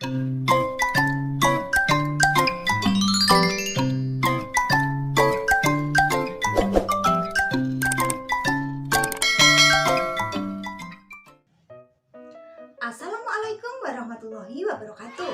Assalamualaikum warahmatullahi wabarakatuh.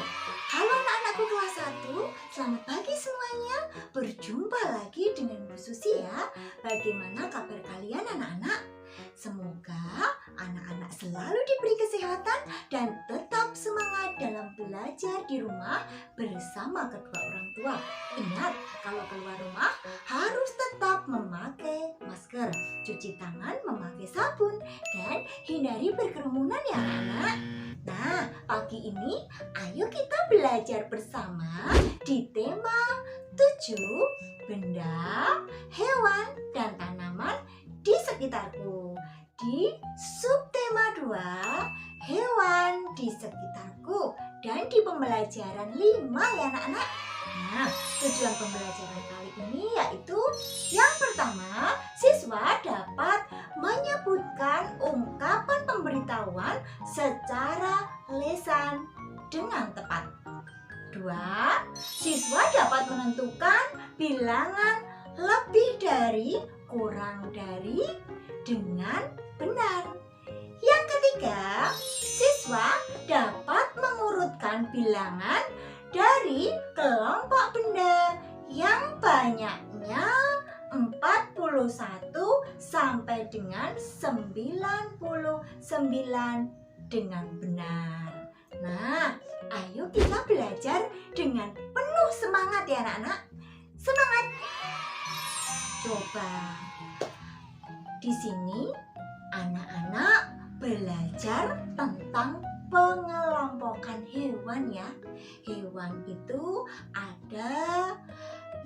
Halo anak-anakku kelas 1, selamat pagi semuanya. Berjumpa lagi dengan Bu Susi ya. Bagaimana kabar kalian anak-anak? Semoga anak-anak selalu diberi kesehatan dan tetap semangat dalam belajar di rumah bersama kedua orang tua. Ingat, kalau keluar rumah harus tetap memakai masker, cuci tangan memakai sabun, dan hindari berkerumunan ya anak-anak. Nah, pagi ini ayo kita belajar bersama di tema 7 benda, hewan, dan tanaman di sekitarku. Di subtema 2 hewan di sekitarku, dan di pembelajaran 5 ya anak-anak. Nah, tujuan pembelajaran kali ini yaitu yang pertama, siswa dapat menyebutkan ungkapan pemberitahuan secara lisan dengan tepat. 2. Siswa dapat menentukan bilangan lebih dari, kurang dari dengan benar. Yang ketiga, siswa dapat mengurutkan bilangan dari kelompok benda yang banyaknya 41 sampai dengan 99 dengan benar. Nah, ayo kita belajar dengan penuh semangat ya anak-anak. Semangat! Coba di sini anak-anak belajar tentang pengelompokan hewan ya. Hewan itu ada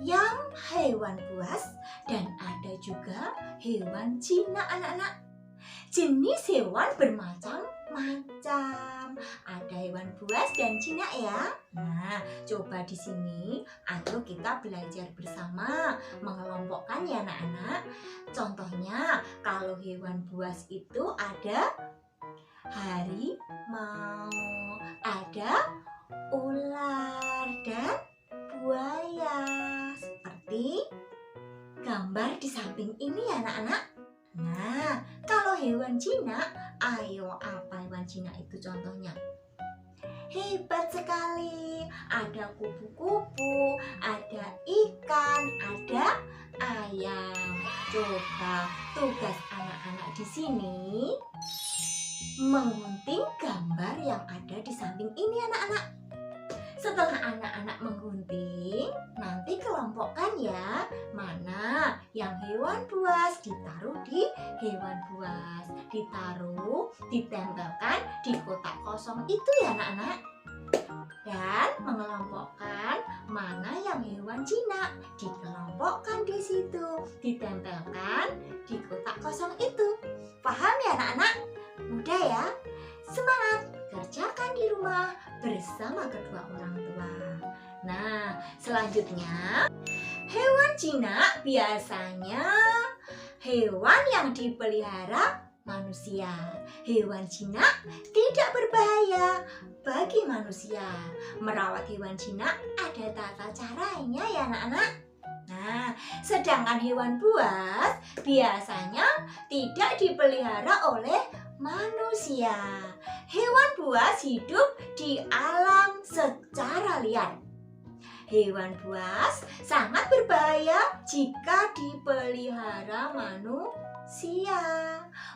yang hewan buas dan ada juga hewan jinak anak-anak. Jenis hewan bermacam-macam. Ada hewan buas dan jinak ya. Nah, coba di sini ayo kita belajar bersama mengelompokkan ya anak-anak. Contohnya kalau hewan buas itu ada harimau, ada ular dan buaya. Seperti gambar di samping ini ya anak-anak. Nah, kalau hewan jinak, ayo apa hewan jinak itu contohnya? Hebat sekali, ada kupu-kupu, ada ikan, ada ayam. Coba tugas anak-anak di sini menggunting gambar yang ada di samping ini anak-anak. Setelah anak-anak menggunting, nanti kelompokkan ya, mana yang hewan buas ditaruh di hewan buas, ditempelkan di kotak kosong itu ya anak-anak. Dan mengelompokkan mana yang hewan jinak, dikelompokkan di situ, ditempelkan di kotak kosong itu. Paham ya anak-anak? Mudah ya? Semangat, kerjakan di rumah bersama kedua orang tua. Nah, selanjutnya hewan jinak biasanya hewan yang dipelihara manusia. Hewan jinak tidak berbahaya bagi manusia. Merawat hewan jinak ada tata caranya ya anak-anak. Nah, sedangkan hewan buas biasanya tidak dipelihara oleh manusia. Hewan buas hidup di alam secara liar. Hewan buas sangat berbahaya jika dipelihara manusia.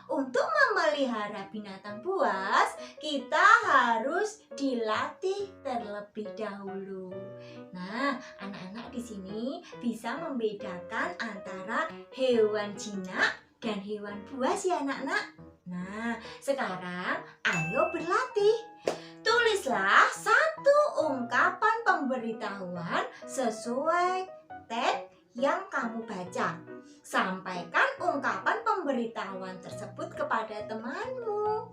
Untuk memelihara binatang buas, kita harus dilatih terlebih dahulu. Nah, anak-anak di sini bisa membedakan antara hewan jinak dan hewan buas ya anak-anak. Nah, sekarang ayo berlatih. Tulislah satu ungkapan pemberitahuan sesuai teks yang kamu baca. Sampaikan ungkapan pemberitahuan tersebut kepada temanmu.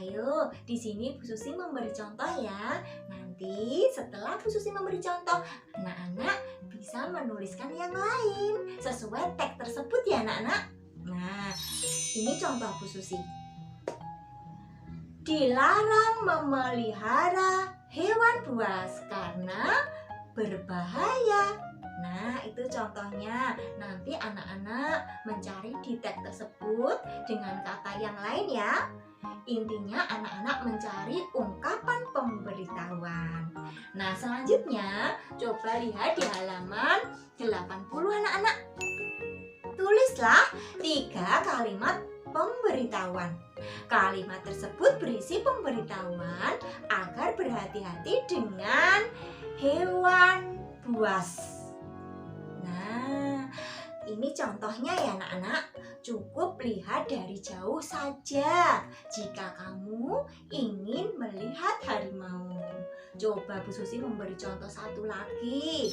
Ayo, di sini Bu Susi memberi contoh ya. Nanti setelah Bu Susi memberi contoh, anak-anak bisa menuliskan yang lain sesuai teks tersebut ya anak-anak. Nah, ini contoh Bu Susi. Dilarang memelihara hewan buas karena berbahaya. Nah, itu contohnya. Nanti anak-anak mencari di teks tersebut dengan kata yang lain ya. Intinya anak-anak mencari ungkapan pemberitahuan. Nah, selanjutnya coba lihat di halaman 80 anak-anak. Tulislah 3 kalimat pemberitahuan. Kalimat tersebut berisi pemberitahuan agar berhati-hati dengan hewan buas. Nah, ini contohnya ya anak-anak. Cukup lihat dari jauh saja jika kamu ingin melihat harimau. Coba Bu Susi memberi contoh satu lagi.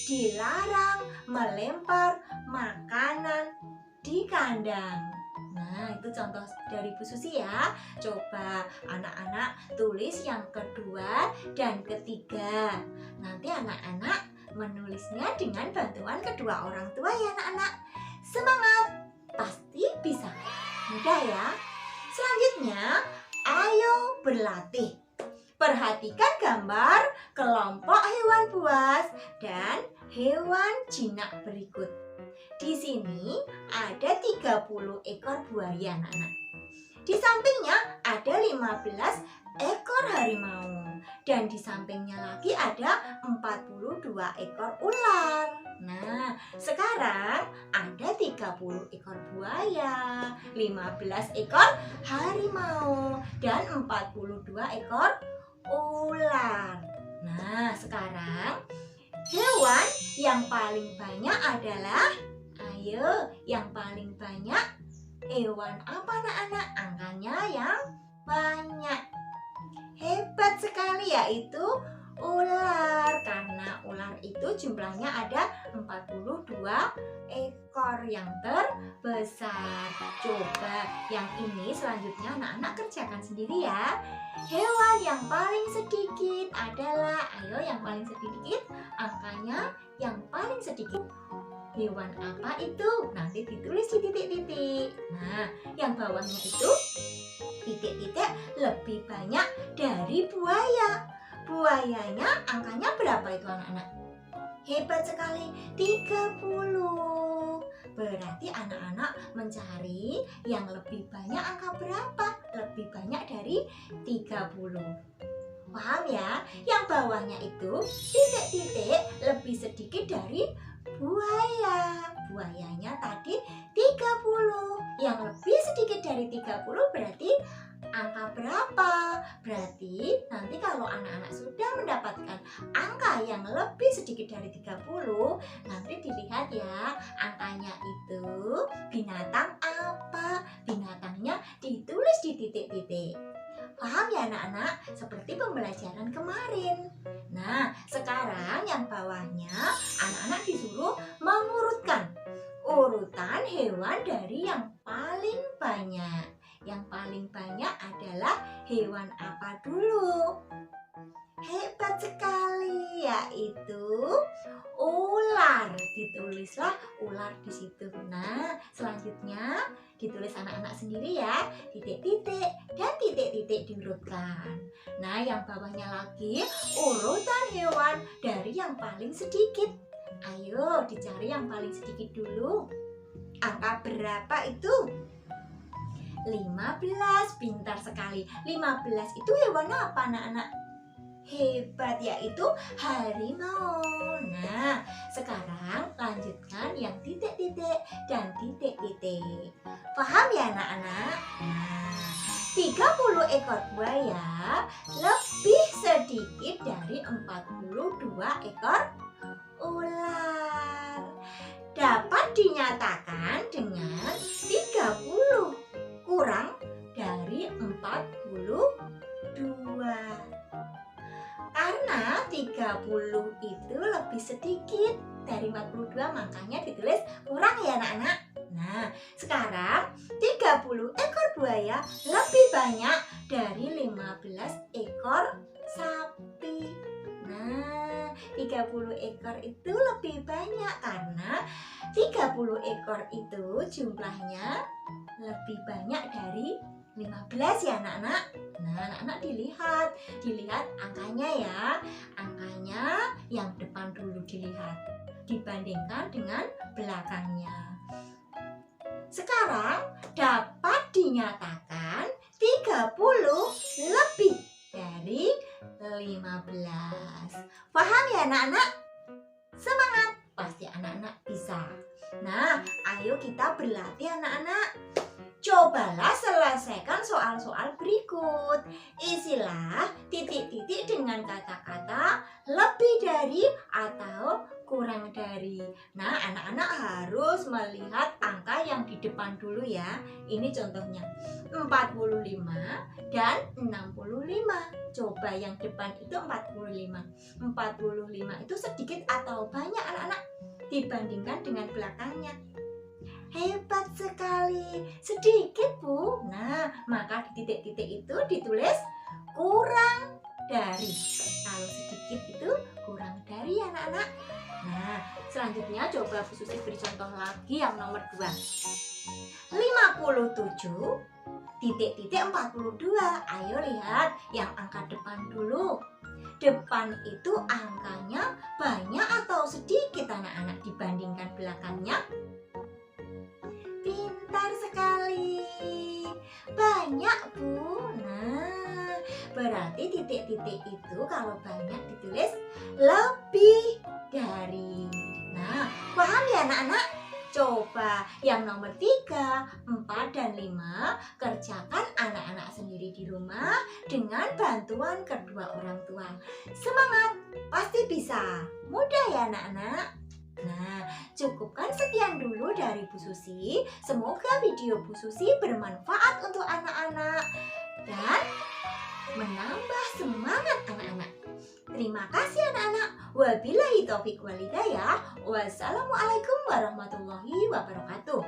Dilarang melempar makanan di kandang. Nah, itu contoh dari Bu Susi ya. Coba anak-anak tulis yang kedua dan ketiga. Nanti anak-anak menulisnya dengan bantuan kedua orang tua ya anak-anak. Semangat, pasti bisa. Mudah ya. Selanjutnya, ayo berlatih. Perhatikan gambar kelompok hewan buas dan hewan jinak berikut. Di sini ada 30 ekor buaya anak-anak. Di sampingnya ada 15 ekor harimau. Dan di sampingnya lagi ada 42 ekor ular. Nah, sekarang ada 30 ekor buaya, 15 ekor harimau, dan 42 ekor ular. Nah, sekarang hewan yang paling banyak adalah, ayo, yang paling banyak hewan apa anak-anak? Angkanya yang banyak. Hebat sekali, yaitu ular. Karena ular itu jumlahnya ada 42 ekor yang terbesar. Coba yang ini selanjutnya anak-anak kerjakan sendiri ya. Hewan yang paling sedikit adalah, ayo, yang paling sedikit, angkanya yang paling sedikit. Hewan apa itu? Nanti ditulis di titik-titik. Nah, yang bawahnya itu titik-titik lebih banyak dari buaya. Buayanya angkanya berapa itu anak-anak? Hebat sekali, 30. Berarti anak-anak mencari yang lebih banyak angka berapa? Lebih banyak dari 30. Paham ya? Yang bawahnya itu titik-titik lebih sedikit dari buaya. Buayanya tadi 30. Yang lebih sedikit dari 30 berarti angka berapa? Berarti nanti kalau anak-anak sudah mendapatkan angka yang lebih sedikit dari 30, nanti dilihat ya, angkanya itu binatang apa? Binatangnya ditulis di titik-titik. Paham ya anak-anak? Seperti pembelajaran kemarin. Nah, sekarang yang bawahnya anak-anak disuruh mengurutkan urutan hewan dari yang paling banyak. Yang paling banyak adalah hewan apa dulu? Hebat sekali, yaitu ular. Ditulislah ular di situ. Nah, selanjutnya ditulis anak-anak sendiri ya. Titik-titik dan titik-titik diurutkan. Nah, yang bawahnya lagi urutan hewan dari yang paling sedikit. Ayo dicari yang paling sedikit dulu. Angka berapa itu? 15. Pintar sekali. 15 itu hewan apa anak-anak? Hebat, yaitu harimau. Nah, sekarang lanjutkan yang titik-titik dan titik-titik. Paham ya anak-anak? Nah, 30 ekor buaya lebih sedikit dari 42 ekor ular. Dapat dinyatakan dengan 30 kurang dari 42. Karena 30 itu lebih sedikit dari 42, makanya ditulis kurang ya anak-anak. Nah, sekarang 30 ekor buaya lebih banyak dari 15 ekor sapi. Nah, 30 ekor itu lebih banyak karena 30 ekor itu jumlahnya lebih banyak dari 15 ya anak-anak. Nah, anak-anak dilihat angkanya ya. Angkanya yang depan dulu dilihat, dibandingkan dengan belakangnya. Sekarang dapat dinyatakan 30 lebih dari 15. Paham ya anak-anak? Semangat, pasti anak-anak bisa. Nah, ayo kita berlatih anak-anak. Cobalah selesaikan soal-soal berikut. Isilah titik-titik dengan kata-kata lebih dari atau kurang dari. Nah, anak-anak harus melihat angka yang di depan dulu ya. Ini contohnya 45 dan 65. Coba yang depan itu 45. 45 itu sedikit atau banyak anak-anak dibandingkan dengan belakangnya? Hebat sekali, sedikit Bu. Nah, maka di titik-titik itu ditulis kurang dari. Kalau sedikit itu kurang dari anak-anak. Nah, selanjutnya coba Bu Susi beri contoh lagi yang nomor 2. 57 titik-titik 42. Ayo lihat yang angka depan dulu. Depan itu angkanya banyak atau sedikit anak-anak dibandingkan belakangnya? Pintar sekali, banyak Bu. Nah, berarti titik-titik itu kalau banyak ditulis lebih dari. Nah, paham ya anak-anak? Coba yang nomor 3, 4, dan 5 kerjakan anak-anak sendiri di rumah dengan bantuan kedua orang tua. Semangat, pasti bisa. Mudah ya anak-anak? Nah, cukupkan sekian dulu dari Bu Susi. Semoga video Bu Susi bermanfaat untuk anak-anak dan menambah semangat anak-anak. Terima kasih anak-anak. Wabillahi taufiq wal hidayah. Wassalamualaikum warahmatullahi wabarakatuh.